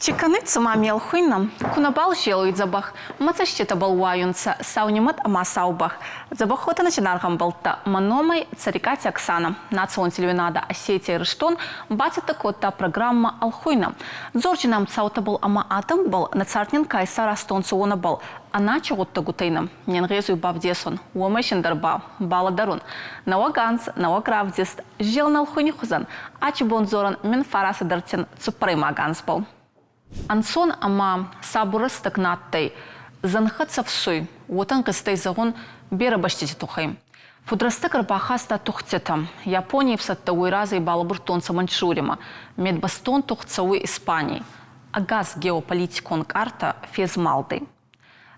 Чеканы цумами алхуйнам, кунабал желует забах, мацащита балуаюнца, саунimат ама саубах. Забахота начинаргам балта, маномай царикати Оксана. Национ телевинада Осетия Рыштон, батя такота программа алхуйна. Зорчинам цаута был ама атом был, нацартнин кайсара стонцуона был. Она чего-то гутейном, ненгезу бавдесон, уомешендарба, баладарун. Науаганс, науагравдест, жел на алхуйни хузан, ачибон зоран мен фараса дартин цупреймаганс был. Ансон ама сабурас тагнаттай, занхатсавсуй, уотан кыстай загон берабаштити тухай. Фудрастак рбахаста тухцетам, Японии в сатта уйраза и балабуртонца Манчжурима, медбастон тухцауи Испании, агаз геополитикон карта фезмалды.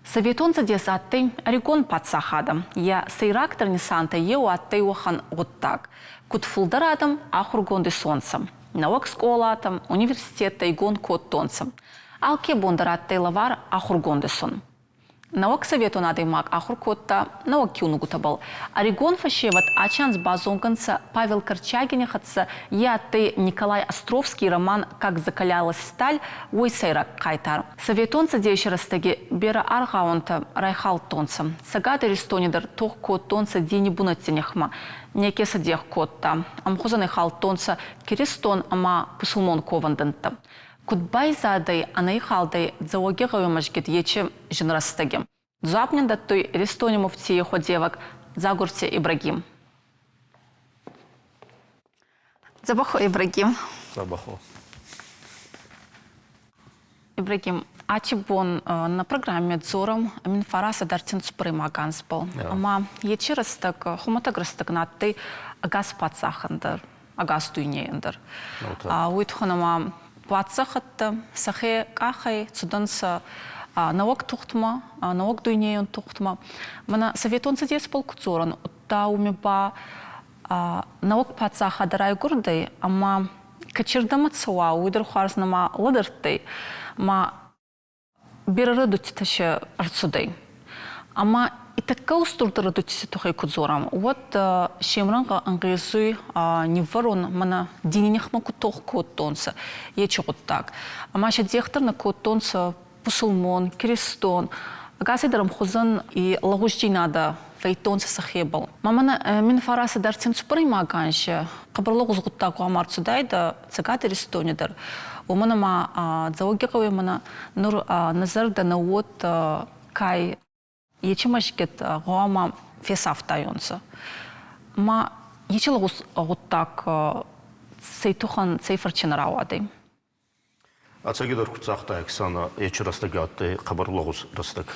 Советон задезаттай орегон пацахадам, я сейрактор несанта еу аттай уахан оттак, кутфулдарадам ахургонды солнцем. Наук сколатам, университетта игон коттонцам. Алке бондараттай лавар ахургондесон. Наук совету надаймак ахуркотта, наук кюнугутабал. Орегон фашеват ачанс базонганца Павел Корчагинехатца, яттай Николай Островский роман «Как закалялась сталь» уйсейрак кайтар. Советонца дейшерастаги бера аргаунта райхалтонцам. Сагады ристонидер тох коттонца дени бунатсенехма. Неке садех котта. Амхузаны халтонца киристон ама пусулмон кованданта. Кудбай задай, ана и халдай, заогегаю мажгит ече женрастаги. Запнен даттой ристони муфтии ходевак, загурте Ибрагим. Забахо Ибрагим. Забахо. Ибрагим, ачибон на программе дзором Минфараса дартин цупреймаганс был. Ама ече растак, хуматаграстак натты агас пацахандар, агас дуйнеендер. Уитханама Пацахатта, сахе кахай, цуданса наук тухтма, наук дуйнеон тухтма. Мана советонца дес полкуцоран, та умеба наук пацаха дарай гурдай, ама качирдамат сауа, уйдер хуарзнама ладартай, ма бирарыдуть таше арцудай. Ама и така устурдырыдуть тухай кудзорам. Вот шемранга ангрезуй не ворон, мана дининехма кутох коттонца. Ече вот так. Ама ша дехтар на коттонца пусулмон, кирестон. Агасидарам хузан и лагужди надо фейтонца сахебал. Мамана Минфараса дартин цупреймаганше. Кабарлогу згуттаку амарцудайда цагати ристонидер. Умана ма заогекаве мана нур назарда на вот кай ече машкет гоама фесафтайонца. Ма ече лагус гуттак сейтухан сейфарчен рауады. Ацагидар куцахта Оксана ече растагатты кабарлогус растаг.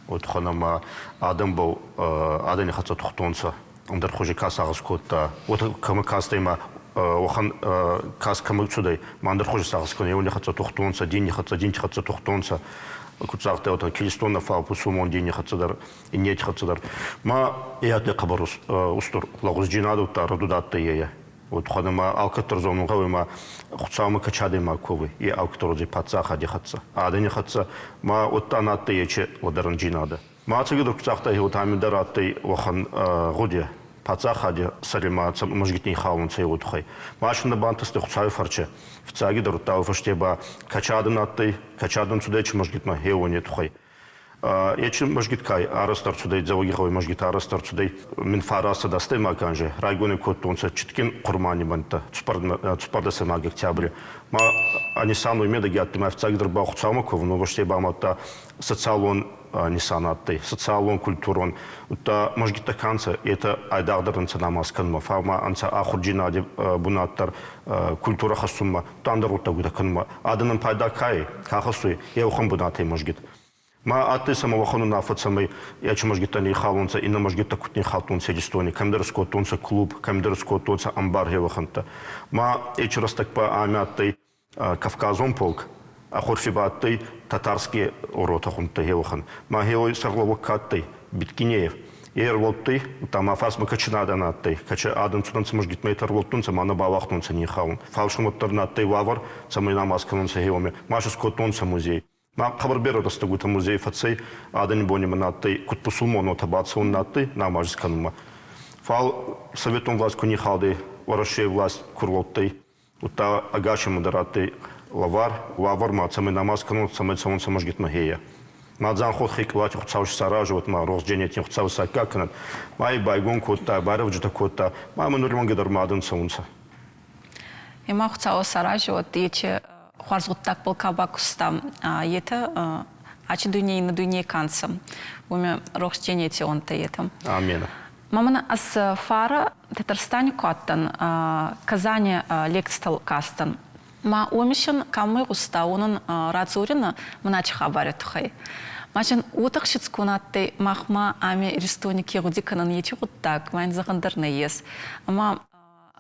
Вот ханама адам был адани хатса тухтонца. Андар хуже касагас котта. Вот кама кастайма охан кас камыцудай. Мандар хуже сагас кон евни хатса тухтонца, дини хатса тухтонца. Куцахта вот килистона фау пусумон дини хатсадар и нет хатсадар. Ма яте кабарус устур лагус джинаду та радудатта ея. Вот ханама алкатор зонуга ма хуцамы качады ма ковы и алкаторзи пацаха дихатса. Адани хатса ма вот анатта ече ладаран джинада. Ма ацагидар куцахта вот амидаратты охан годе пацаха де салима можгитни хаун цей вот хай. Машина бантасты хуцай фарче. В цагидар тау фаштеба качадын атты качадын судечи можгитма хеоне тухай. Ече можгиткай арастар судей завогихой можгит арастар судей Минфараса дасты маканже райгоны коттонца читкин курмани банта цупарда сама октябрь. Ма они самые медаги атты в цагидар ба хуцама ков, но фаштеба амата социалон несанатты, социалон культурон. Это можгита канца, это айдардан цанамасканма, фарма анца ахурджина де бунаттар культура хасумма, тандарута гудаканма. Аданан пайда кай, кахасуй, я ухам бунатый можгит. Ма атты самого хану нафацамай, я че можгита не халонца, и на можгита кутни халтонца дистони, камдерско тонца клуб, камдерско тонца амбар хеваханта. Ма эч раз так по амяттой Кавказон полк, а хорфибаттой татарские урота хунта хевахан. Ма хевой сарловакаттой, биткинеев. Волты, там афас макачинаданаттой, кача адан цунанца можгит мейтер волтунца, мана балахтунца не хаун. Фалшуматтарнаттой вавар, самой намасканунца хевами, маша скотунца музей. Ма хабарберу растагута музей фацей, адан бонима наттой, кут пусулмону табаца он наттой, намажисканума. Фал советом власть кунихалды, ворошей власть курлоттой, ута агача модераттой, лавар ма цамы намаз канун цамы цамун самажгит махея. Мадзан ход хиклати хуцауш саражот ма розженети хуцау сакакнат. Май байгон котта баров жута котта. Ма манурман гедар мадын цаунца. Има хуцао саражот ече хуарзгуттак был кабакустам ета ачи дуне на дуне канцам. Уме розженети он те етам. Амина. Мамана ас фара Татарстане коттан Казани лекцтал кастан. Ма умишен камы уставунун радзурина мначи хабарет хай. Мачен утахшиц кунатты махма ами ристоники гудиканан ечи гуттак майн загандарны ес. Ама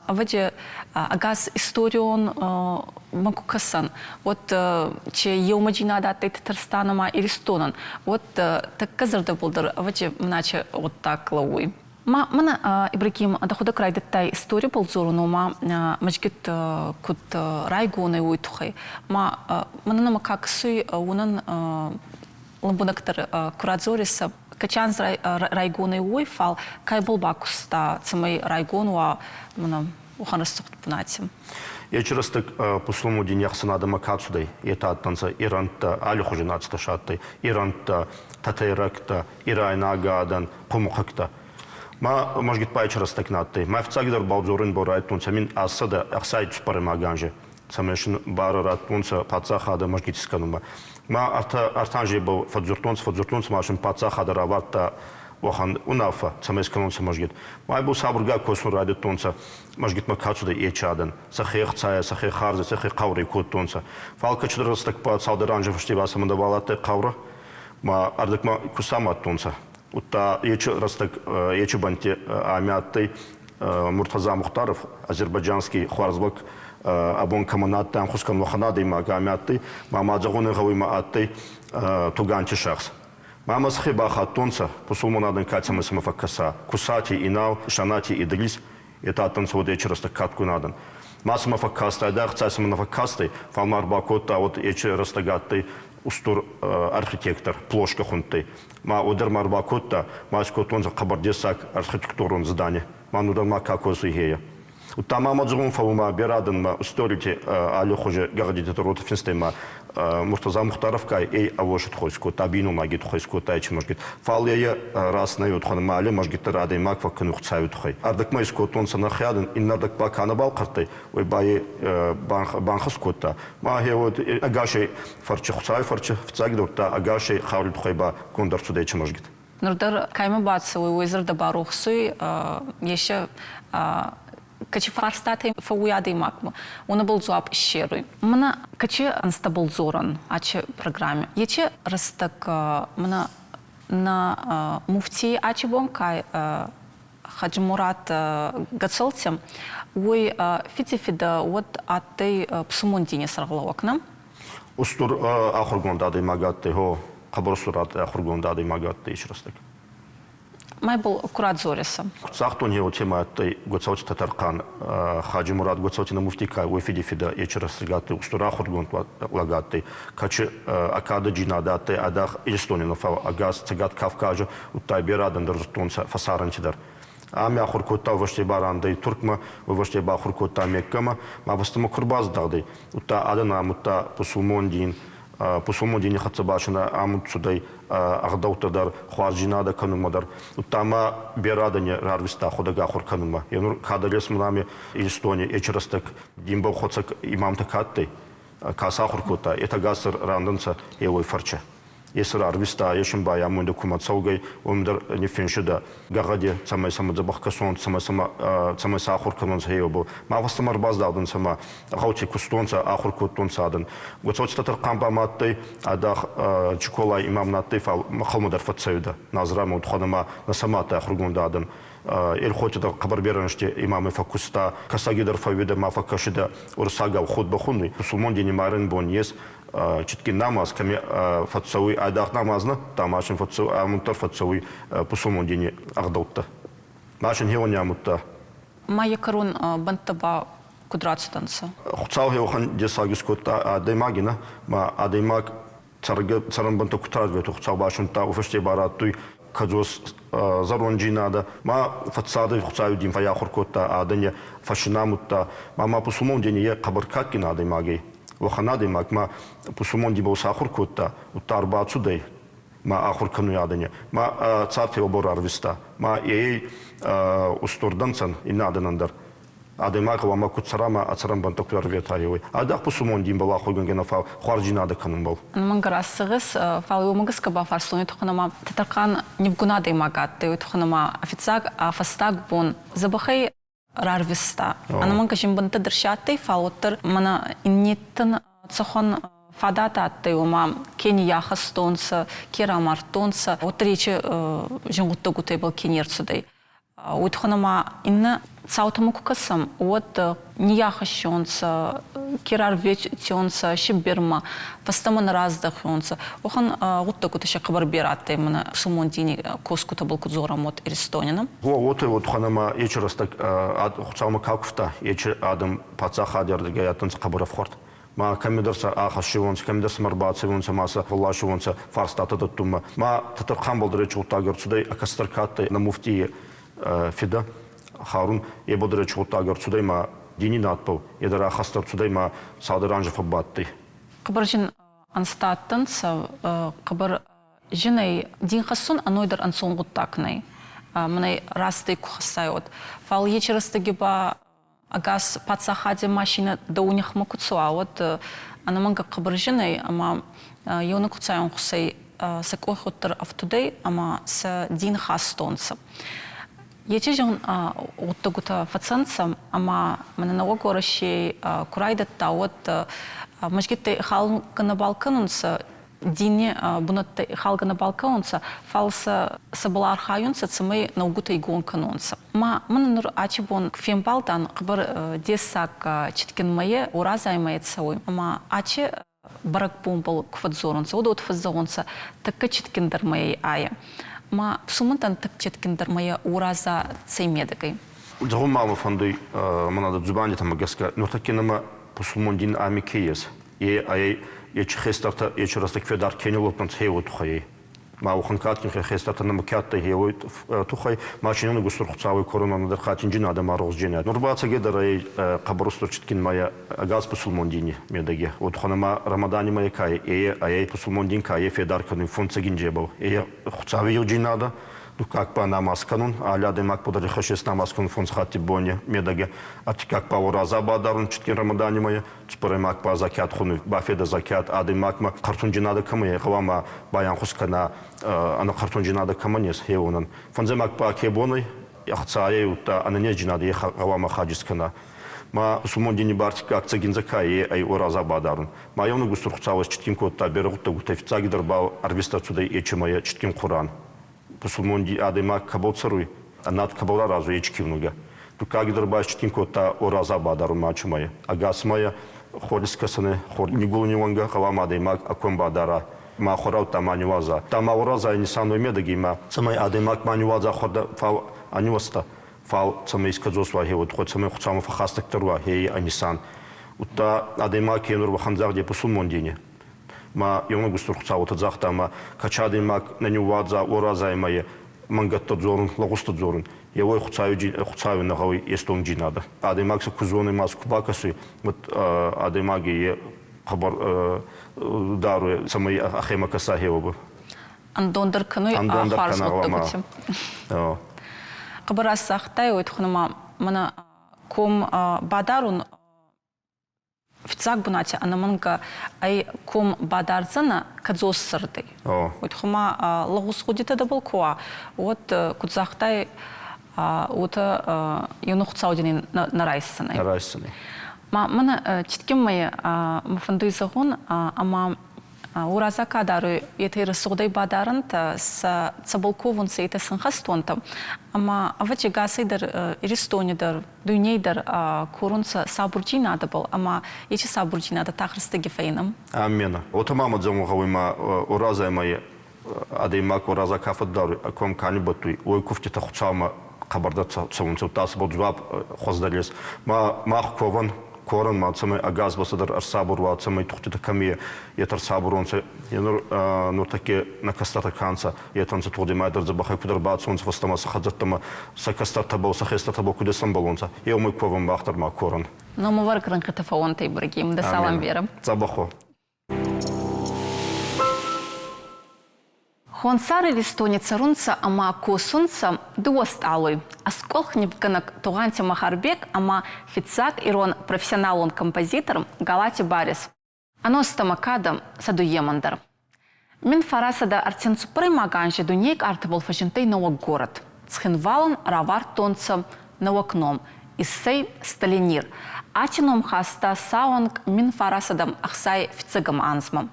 аваджи агас историон макукасан. Вот че еумаджина датты Татарстана ма иристонан. Вот так казарда булдар аваджи мначи гуттак лауи. Мана Ибрагим дохода край деттай история ползору, но мажгит кут райгоны уйтухай. Мана нама как суй унан ламбунактар курадзориса качанз райгоны уйфал кай болбакуста цамай райгонуа мана уханрастук пунатим. Я через так послому день яхсана дама кацудай это танца Иранта алюхужинацта шаттай Иранта татайракта Ирайнагадан пумухакта. Ма может быть пайчерас так надты. Ма в цагидор балдзорин борает тунца мин асада ахсайт спаремаганже. Самешин барарат тунца пацахада может быть сканума. Ма артанже был фадзуртунц машин пацахада раватта вахан унафа самесканунца может быть. Ма был сабурга косун радит тунца может быть макацуда ечадан. Сахех цая сахех харза сахех каури кот тунца. Фалка чудрас так по саударанже фштива самандавалате каура. Ма ардак ма кусамат тунца. Утта ечи банте амятты Муртаза Мухтаров, азербайджанский хуарзбак абон каманаттан хускан лоханады мага амятты, мама загоны гавима атты туганчи шахс. Мама схиба хатунца, посулманадын катсамы самафаккаса, кусати инау, шанати идрис, это атанца вот ечи растакатку надан. Масама факкаста, айдах цайсама нафаккасты, фалмар бакота вот ечи растагатты, устур архитектор, плошка хунты. Ма удар марбакотта, маскотон за кабардесак архитектурон здание. Ма удар ма какосу гея. Утама мадзун фаума берадан ма усторите алюхуже гардите рот финстема Муртаза Мухтаровка эй авошит хойско табину магит хойско тайч может фалия раз на ют хан мале может рады маква кнух цают хой. Ардак май скотон санахядан иннадак бакана балқарты ой бай банхаскота. Ма хевот агаши фарчи хцай фарчи вцагдорта агаши хавлит хойба кондар судайч может. Нурдар кайма бацсуй уйзарда барухсуй еще качи фарстаты фауяды макму. Он был зуап щеруй. Мна качи анстабл зоран ачи программе. Ече растак мна на муфти ачи бонкай Хаджи Мурат гацолтем. Уй фитифида вот атей псумондине сарглавакнам. Устур ахургондады магатты хо хабарсурат ахургондады магатты еще растак. Май был аккурат зориса. Сахтон его тема той гоцаути татаркан Хаджи Мурат гоцаути на муфтика уефиди фида ечерас легаты устура хургон лагаты качи акада джинадаты адах илстонина фа агас цегат Кавказа утай берадан дерзтонца фасарантидар. Ами ахуркота воште барандай туркма воште бахуркота меккама ма востому курбаз дагды ута адана мута пусулмондин пусулмондин хатсабашина амут судай ағдаутадар хуаржинада канумадар утама берадане рарвиста ходага хорканума янур кадалес мнами Эстония ечерастак димбо хоцак имам такатты каса хоркота это гасыр рандынца елой фарча есыр арвиста ешимба ямун документсаугай умдар нефиншида гагаде самай самадзабахкасон самай сахурканон зейобо мавастамар баздадын сама гаути кустонца ахуркотонца адын гоцоч татар камбаматты адах чикола имамнатты фал махалмудар фатсаюда назрама утханама насамата ахургондадын элхотида хабар беренште имамы факуста касагидар фавида мафакашида урсага худбахунны мусулман дини марын бон ес читки намаз ками фатсауи айдах намазна тамашин фатсау амутар фатсауи мусулман дини ағдаутта машин хеоня мутта Майя корон бантаба кудрацтанса хуцау хеохан десагискота адаймагина ма адаймаг царан банта кутразвет хуцау башунта уфаште бараттуй кадос заронжинада ма фатсады хуцау дин фая хуркота адanya фашинамутта мама пусумон дени я кабаркакина адаймаги وخنادي ماك ما بسمون دي بوساخر كوتا وتاربا تودي ما آخر كنو يادني ما تصارتي وبور أرفستا ما أستوردنسن إنادنندر Адемак вама куцарама ацарам бантоклар ветайой. Адак пусумон дим бала хогенгена фа хваржинада каным бол. Мангарасыгыз фалыумыгыз каба фарслони туханама татаркан невгунада имагатты туханама офицаг фастаг бон забахай рарвиста. Анаман кашимбанта дыршатты фалоттер мана иннеттен цохон фадата атты ума кени яхастонса керамартонса отречи жингутта гутай был кенерцудай. Уйтханама инна цаутамуку касам от нияхащонца кирарветионца шиберма постаман раздахонца охан гутта куташа хабар бератты мана сумондини коскута был кудзорам от Эстонина. Вот ханама ечерас так хуцама какфта ечер адам пацахадер гаятан хабаров хорт. ما كم درس آخر شوونس كم درس مرباط شوونس ماسا والله شوونس فارستات تطمة ما تترقم بالدرجة وتاجر سوداي أكستر كات نمفتي فدا خارون يبدرج وتاجر سوداي ما ديني ناتبو يدرا خستر سوداي ما صادرانج فباتي قبرجن أنستاتنس قبر جناي دين خصون أنويدر أنصون قطاكناي مناي راستي كخسايود فال يشرستجيبا агас пацахаде машина да у них макуцуа вот она манга кабаржиной ама юна куцаyon хусей сакой хоттер автодей ама с дин хастонца ече жон оттогута фацанца ама мана налогоращей курайдатта вот мажгитте хал на балканунца Дине бунат халга на балконца фалса сабалар хаюнца цемей наугута игон канонца. Ма манур ачибон фембалдан кбар десак читкин мае уразаймает сауй. Ма ачи барак бомбал кфадзоронца удот фаззонца такка читкин дармае ая. Ма сумантан так читкин дармае ураза цеймедагай. Згум мама фанды манада зубани там гаска но такинама пусулмондин амикеес. Ай يشخصت يشرست كفدار كينو لبنت هيو تخي ما وخنكات كي خصت انا مكات هيو تخي ماشينو نغسر خصاوي كورونا ندر خاتين جنا ادم اروز جنا نورباца гедер قبرستو читкин моя газ пусулмондини медаге вот ханама рамадани моя кай ай пусулмондин кай федар каны функция гинжебо خصاوي юджинада ну как по намаз канун аля демак подали хашес намаз канун функция хати боне медаге а как по ураза бадарун читкин рамадани моя споремак по закят хуну бафеда закят адемак ма картунжинада камы хавама баян хускана ана картунжинада каманес хеунан фонземак по кебоной яхцае ута ана нежинада хавама хаджискана ма сумондини бартика акцагинзакай ай ураза бадарун ма явно густур хуцавас читкин котта берегутта гутефца гидербау арбистацуда ечемая читкин куран пусумонди адемак кабоцаруй анат кабора разу ечкивнуга тука гидербау читкин котта ураза бадарун мачумая агасмая ходискасане ход нигулниванга хавамадемак акомбадара ма хорау таманюаза тамаураза инсану медагима цамай адемак манюаза хода фал анюаста фал цамай сказосва хевот ход цамай хуцаму фахастакторва хей анисан утта адемак енур ваханзагде пусулмондине ма йону густур хуцавот захта ма качадемак нанюаза ораза имае мангатто зорун лагусто зорун Его хуцаю на гавой естон джинада. Адемак се кузоны мас кубакасы вот адемаги хабар дару самой ахема касахева. Андондер каной афарс оттогутим. Хабарас сахтай уйтхунама мана ком бадарун офицаг бунати анаманга ай ком бадарзана кадзоссырды. Уйтхума лагус ходита да балкуа. Вот кудзахтай ута юнухцаудини нарайсаны. Нарайсаны. Мана читкин май мафандуй загон ама ураза кадару еты рассудай бадарынта с цабалковун сейта сынхастонта ама авачи гасайдар иристонидar дунейдар курунца сабурджинада был ама ечи сабурджинада тахрыстыги фейнам. Амена. Ота мама дзамугавыма ураза май адеймак ураза кафаддару аком канибатуй ой куфтита хуцама хабарда цаунцу тас боджваб хоздалес ма кован коран ма цамай агаз басадар арсабур ва цамай тухтита камия етар сабуронца енур ну таке на кастата канца етанца тодимайдар забахай кудар бацунц вастама сахадзаттама сакастата бол сахестата бол кудесам болонца еомой кован бахтар ма коран Но мы варкран катафаон тей брагим, да салам верам. Забахо. Хонсары листоница рунца ама косунца дуост алой. Асколх невканак туганти Махарбек ама фицак ирон профессионал он композитор Галати Барис. Анос тамакада садуемандар. Мин фарасада артенцу примаганжи дунейк артабол фажентей новок город. Цхенвалан равар тонца новокном. Иссей сталинир. Ачином хаста саунг мин фарасадам ахсай фицигам анзмам.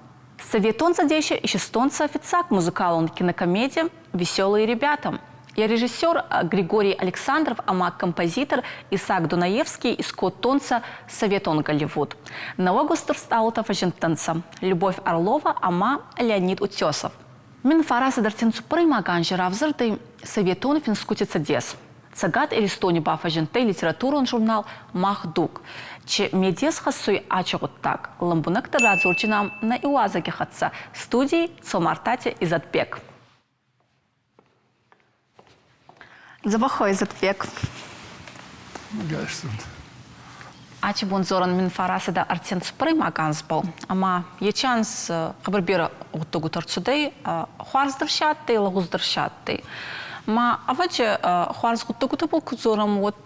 Советонца деща и шестонца офицак музыкалон кинокомедия «Веселые ребята». Я режиссер Григорий Александров, ама композитор Исаак Дунаевский из Котонца Советон Голливуд. Новогустер сталута фажентанца Любовь Орлова, ама Леонид Утесов. Мин фараса дартенцу примаган жиравзырды Советон финскутица дес. Цагат элистони бафажентей литературон журнал «Махдук». Че медиас хасуй ачагут так. Ламбунак тарадзурчинам на иуазаке хатса. Студии Цомартати Изатбек. Забахой Изатбек. Ачи бунзоран мин фарасада артенц примаганс был. Ама ечанс хабарбира уттугу торцудей хуарздыршатты, лагуздыршатты. Ма аваче хуарз гуттугута был кузорам вот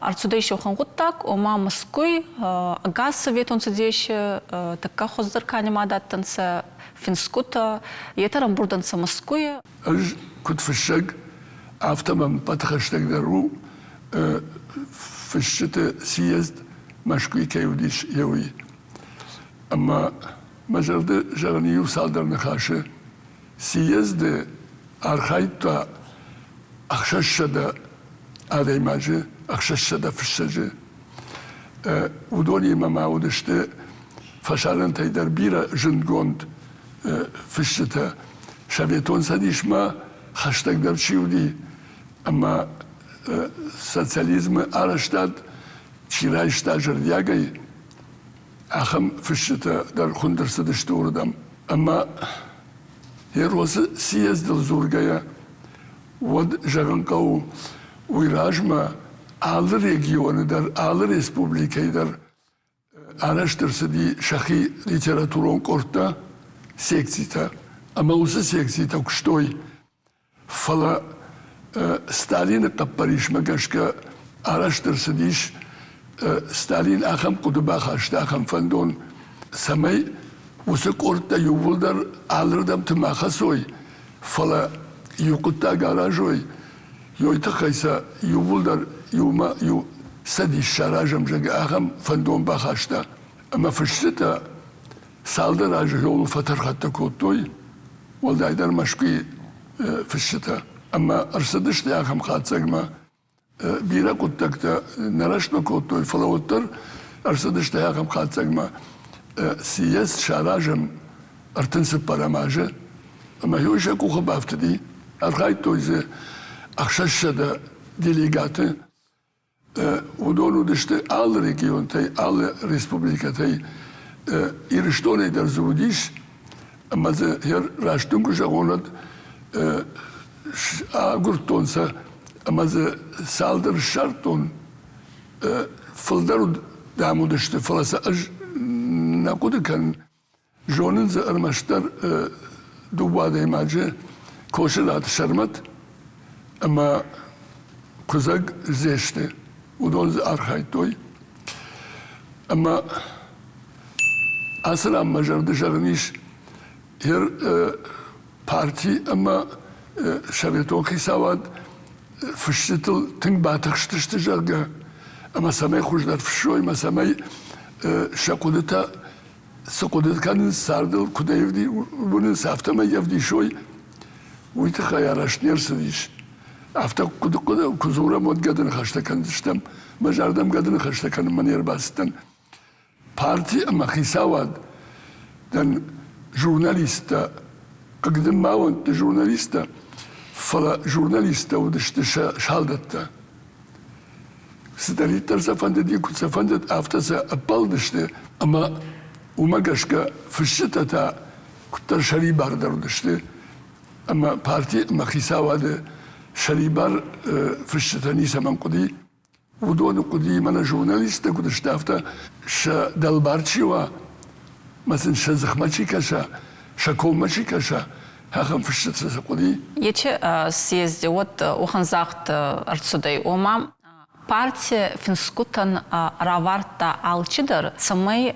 арцудей шохан гуттак, ома Москвы газ советон цедеше така хоздыркани мадаттанса финскута, етерам бурданса Москвы. Аж кут фишаг автомам патхаштаг дару фишчете съезд Москвы каюдиш яви. Ама мажарда жарнию салдар нахаше съезды архайта Ахшашада адаймажи, ахшашада фишажи. Удони мама удеште фашален тайдар бира жингонд фишчета. Шаветон садишма хаштаг дарчиуди. Ама социализм араштад чирайшта жердягай. Ахам фишчета дар хундер садиштурдам. Ама еросы съездил зургая. Вот жаранкау уйражма аллы регионы дар, аллы республикай дар араштырсы ди шахи литературон корта секцита. Ама усы секцита кштой фала Сталин каппаришма гашка араштырсы диш Сталин ахам кудубахашта ахам фандон самай усы корта ювулдар аллырдам тымахасой фала Юкутта гаражой, йойта хайса ювулдар юма ю сади шаражам жага ахам фандон бахашта. Ама фишта салдар аж йол фатархатта коттой, волдайдар машки фишта. Ама арсадышты ахам хатсагма бира куттакта нарашно коттой фалауттар арсадышты ахам хатсагма сияс шаражам артынсы парамажа. Ама йойша куха бафтади. Архайто из ахшашада делегаты удону деште ал регион тай ал республика тай ирштоне дар зудиш амаза хер раштунг жагонат агуртонса амаза салдар шартон фалдар даму деште фаласа аж накудкан жонен за армаштар дубада имаже Koşulat şarmat ama kuzak zeşte udon arhaytoy ama asıl amma jardı jarniş her parti ama şaveton hisavat fıştıtıl tın batıkştıştı jarga ama samay kujlar fışoy ama samay şakudata sıkudat kanın sardıl kudayevdi bunun saftama yevdi şoy Уйта ярашнер сидиш. Афта куда кузура мод гадын хаштакан диштам. Мажардам гадын хаштакан манер бастан. Парти ама хисавад дан журналиста. Когда маун те журналиста, фала журналиста удиште шалдатта. Сидалитар сафанде дикут сафандет афтаса апалдиште. Ама умагашка фишитата кутар шарибардар удиште. Ama parti ama hisavade şeribar fıştani zaman kudi ودون قديم أنا جورناليست كنت اشتافتا شا دلبارتشيوا مثلا شا زخمتشي كشا شا كومتشي كشا هاخم في الشتسة قدي Ече съезде от уханзахт арцудей ома партия финскутан раварта алчидер самой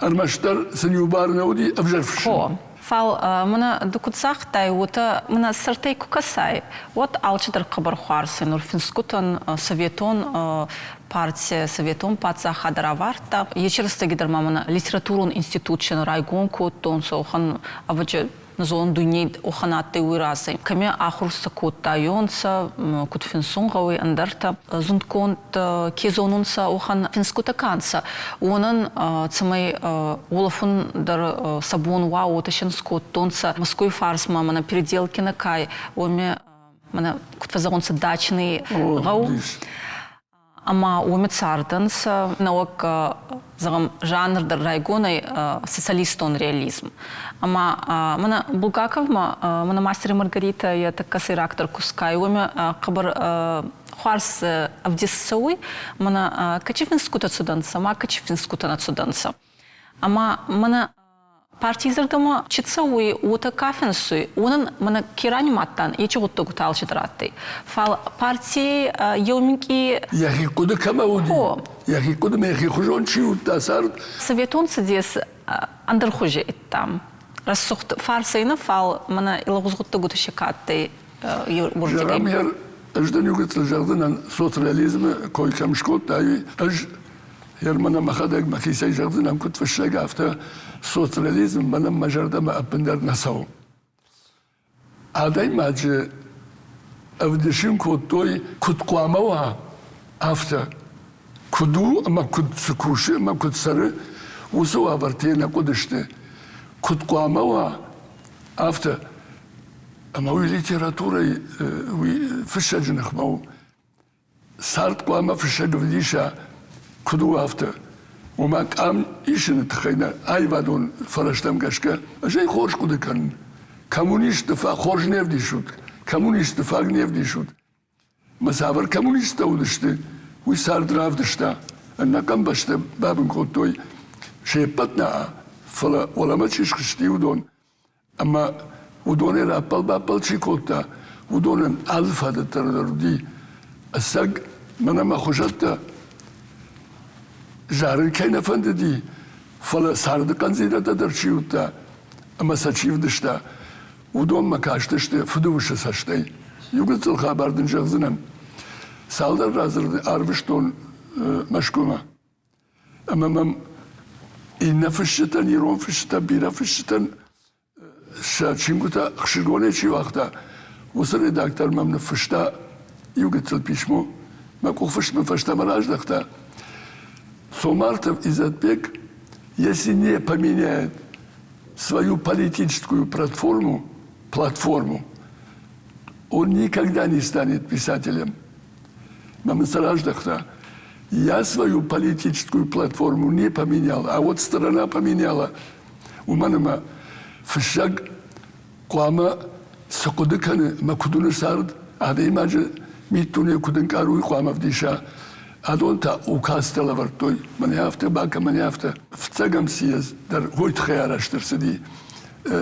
المشتر سنيوبار نودي أفجر في الشو О, фал мына докуцах тай ута мына сыртай кукасай. Вот алчыдыр кыбыр хуарсы нур финскутан советон партия советон паца хадраварта. Ечерсте гидерма мына литературун институтчен райгон коттон сохан авачы назон дуйней оханатты уйрасы. Каме ахурса котта йонса кут финсунгауи андарта зунтконт кезонунса охан финскута канса. Онын цымай олафун дар сабон ва оташен скоттонса Москвой фарсма мана переделки на кай. Оме мана кут фазагонса дачный гау. Ама оме цардынса наук загам жанр дар райгонай социалистон реализм. Ама мана Булгаковма, мана мастер и Маргарита, я так касый рактор кускай, оме кабар хуарс авдиссауи, мана качифинскута цуданса, ма качифинскута на цуданса. Ама мана партизардама читсауи ута кафенсуи, онын мана кирани маттан, ече гутта гутал читратты. Фал партии еуминки... ياخي كود كما ودي ياخي كود ما ياخي خجون شي وتاسر Советон сидес андерхуже там. Рассухт фарсейна фал мана илагузгутта гутышекатты جرام бурдигей. ير أجدن يقول الجردنا سوسياليزم كوي كم شكوت تاي أج ير منا ما خدك ما كيسي جردنا كنت في الشقة أفتا سوسياليزم منا ما جردا ما أبندر نساو عادي ما جي أفدشين كود توي كود قواموا أفتا كدو أما كود سكوشي أما كود سر وسو أفرتين كودشته كود قواموا أفتا أما وي ليتراتورة وي فشة جنخمو صارت قوامة فشة قفديشة كدو أفتا وما كام إيش نتخينا أي بعدون فرشتم كشكا أشي خورش كده كان كمونيست دفاع خورش نفدي شود كمونيست دفاع نفدي شود مسافر كمونيست تودشته وي صار دراف دشتا أنا كم بشتا بابن كوتوي شيء بطنا فلا ولا ما تشيش خشتي ودون أما ودون رابل بابل شيكوتا ودون ألفا دي السق من ما خشتا جارن كاين فنددي فلا سارد كان زيدا تدرشيوتا أما ساتشيف دشتا ودون ما كاشتشتا فدوش ساشتاي يقول الخبر دن جغزنا سالدر رازر أربشتون مشكومة أما مم إن في الشتاء يرون في الشتاء بيرا في الشتاء شاتشينكوتا خشيغوني شي وقتا وصل دكتور ممن فشتا يوجد البيشمو ما كوفش من فشتا مراج دكتا Сомартов Изатбек, если не поменяет свою политическую платформу, он никогда не станет писателем. Мамасараждахта, я свою политическую платформу не поменял, а вот страна поменяла. У меня фшаг قام سقدكن ما كدون سارد هذا يماج ميتوني كدن كاروي قام فديشا أدونتا وكاستلا ورتوي من يافته باك من يافته فتسقم سياز در هويت خيارش ترسدي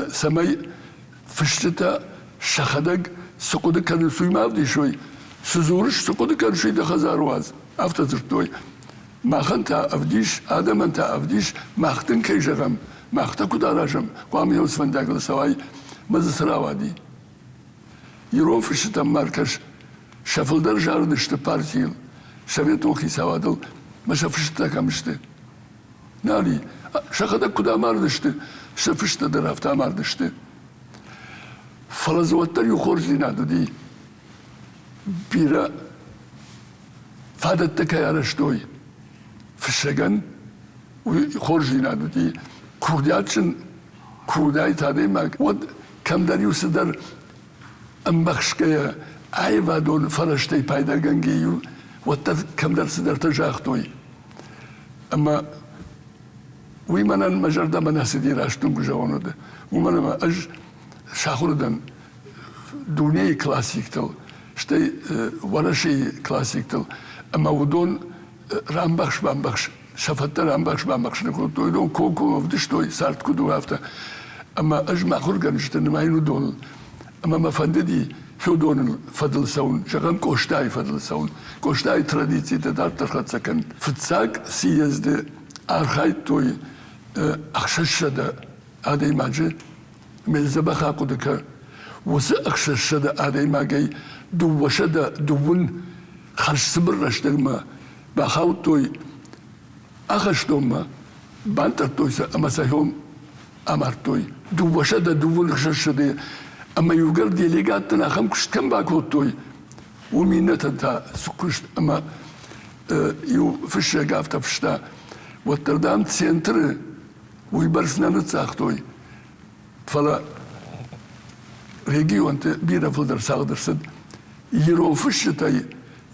سماي فشتا شخدق سقدكن سوي ما فدي شوي سزورش سقدكن شوي دخزارواز أفتا زرتوي ما خنتا أفديش آدم أنت أفديش ما ختن كيجرم ما ختا كداراجم قام يوسفن داقل سواي مزسراوادي يروم فشتا ماركش شفلدر جاردشت بارتيل شفيتون خيساوادل ما شفشتا كمشت نالي شخدا كدا ماردشت شفشتا درافتا ماردشت فلزوتر يخرج لنا دي بيرا فادتك يا رشتوي في الشجن ويخرج لنا دي كردياتشن كرداي تادي ماك ود كم در يوسدر ام بخشكيا ايوا دون فرشتي بايدا گنگيو ود كم در سدر تجاختوي اما ويمانا مجردا من هسدي راشتون جوانو ده ومانا ما اج شاخوردن دوني كلاسيك تل شتي ولا شيء كلاسيك تل أما ودون رامبخش بامبخش شفت رامبخش بامبخش نقول توي دون كوكو بدش توي صارت كدو هفته أما أجمع خرجنش تنما ينو دون أما ما فنددي شو دون فضل سون شغم كوشتاي فضل سون كوشتاي تراديتي تدار ترخت سكن فتساق سيزد أرخاي توي أخششة هذا ماجي ملزبخا قدك وس أخششة هذا ماجي دوشة دون خرج سبرش دغما بخاو توي أخش دوما بانتر توي أما سيهم أمر توي دوشة دون خششة أما يوجد ديليغاتنا خم كشت كم باكو توي ومينة تا سكشت أما يو فيش قافتا فشتا وتردام سنتر ويبرسنا نتساختوي فلا ريجيو أنت بيرا فلدر ساغدر سد يرو فشتا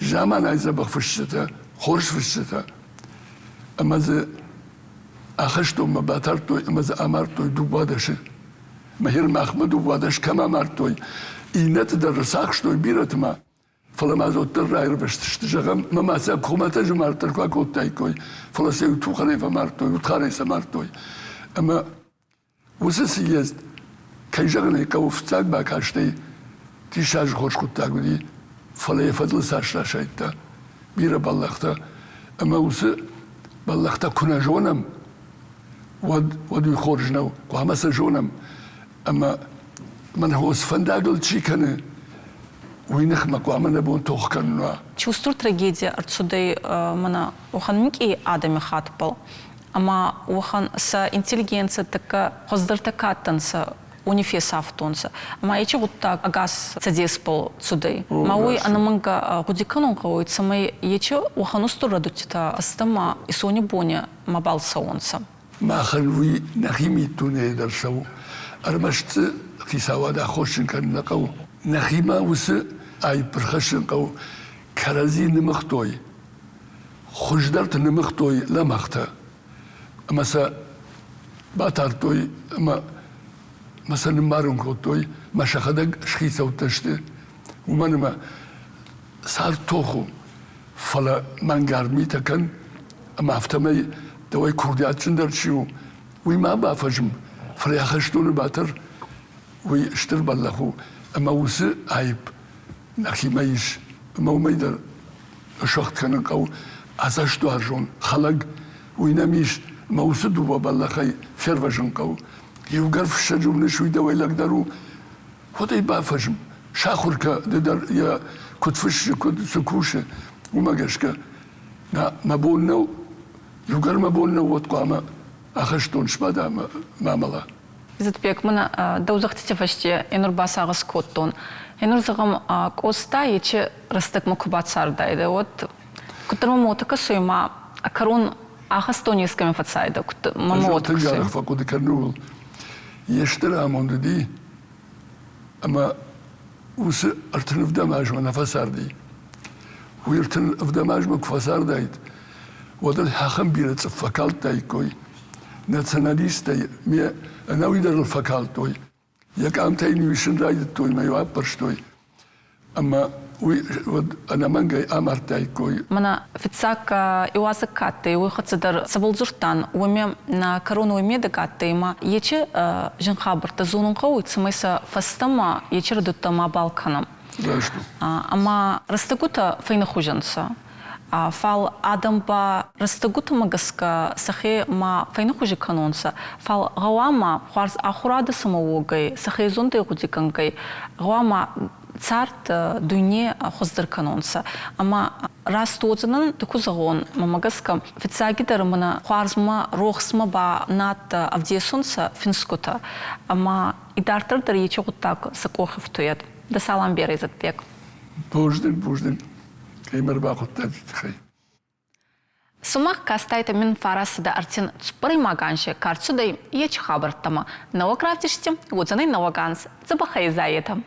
جامان عايزة بخ فشتا خورش فشتا أما زي أخشتو ما باترتو أما زي أمرتو دوبادش مهير مخمد دوبادش كم أمرتو إينت در ساخشتو بيرت ما فلا ما زود تر راير بشتشت جغم ما ساب خمات جمار تركوا كوتاي كوي فلا سيو تو خليفة مارتوي وتخاريس مارتوي أما وسسي يزد كي جغني كوف تاك باكاشتي تيشاج خوش كوتاك ودي فلا يفضل ساشلا شايتا بيرا بلغتا أما وس بلغتا كنا جونم ود يخرجنا وهما سجونم أما من هو سفنداغل تشي كان وينخمك وعملنا بون توخكنا. Чувствую трагедия арцудей мана уханмик и адами хатпал. Ама ухан с интеллигенция така хоздер такаттанса унифес автонса. Ама ече вот так агас цадеспал цудей. Мауи анаманга гудиканон кауит самай ече ухану стурадутита астама и сони боня мабал саонса. Махалви нахими туне дарсау. Армашт кисавада хошин кан лакау. نخيما وس أي برخشن قو كرازي نمختوي خجدرت نمختوي لمخته أما سا باترتوي أما مثلا نمارون كوتوي ما شخدق شخيصة وتشتي ومن ما صار توخو فلا منقار ميتا كان أما افتمي دوي كرديات شندر شيو وما بافجم فلا يخشتون باتر ويشتر بلخو أما وس عيب نخي مايش أما وميدر شخت كان قو عزاش دوارجون خلق ويناميش أما وس دوبا بلخي فيرفجن قو يوقر في الشجوم نشوي دوي لقدرو خدي بافجم شاخر كا ددر يا كنت فش كنت سكوشة وما قشكا ما بولنا يوقر ما بولنا وتقام أخشتون شبادا ما ملا Изатбек, мына даузахтите фаште энурбаса агас коттон. Энурзагам коста ече растык мукубацар дайды. Вот кутрма мотака суйма акарун ахастонисками фацайда. Мамотак суйма. Тыгарах факуды карнул. Ештер амонды ди. Ама усы артын вдамажма на фасарди. Уиртын вдамажма к фасар дайд. Водал хахам бирец факалт дайкой. Националисты, أنا ويدر الفكالتوي يك أمتيني ويشن رايدتوي ما يوابرشتوي أما أنا منجي أمرتاي كوي منا فتساك إواسك كاتي ويختصدر سبلزرتان ومي на корону имеда катема ече жинхабр тазунун кауй цмайса фастама ече радуттама балканам. Ама растагута файна хужанса. Фал адамба растагута магаска сахе ма файна хужи канонса. Фал гавама хуарс ахурада самоогай сахе зонте худикангай гавама царт дуйне хоздер канонса. Ама растуцанан таку загон мамагаска фицагидер мана хуарсма рохсма ба над авдесунса финскута. Ама идартер дар ече гутак сакохев туят. Да салам бер Изатбек. Бужден. Каймер бахот тадитхай. Сумах кастайта мин фарасыда артин цупырый маганше карцудай еч хабартама. Науа крафтиште, гудзанай науаганс, забахай заетам.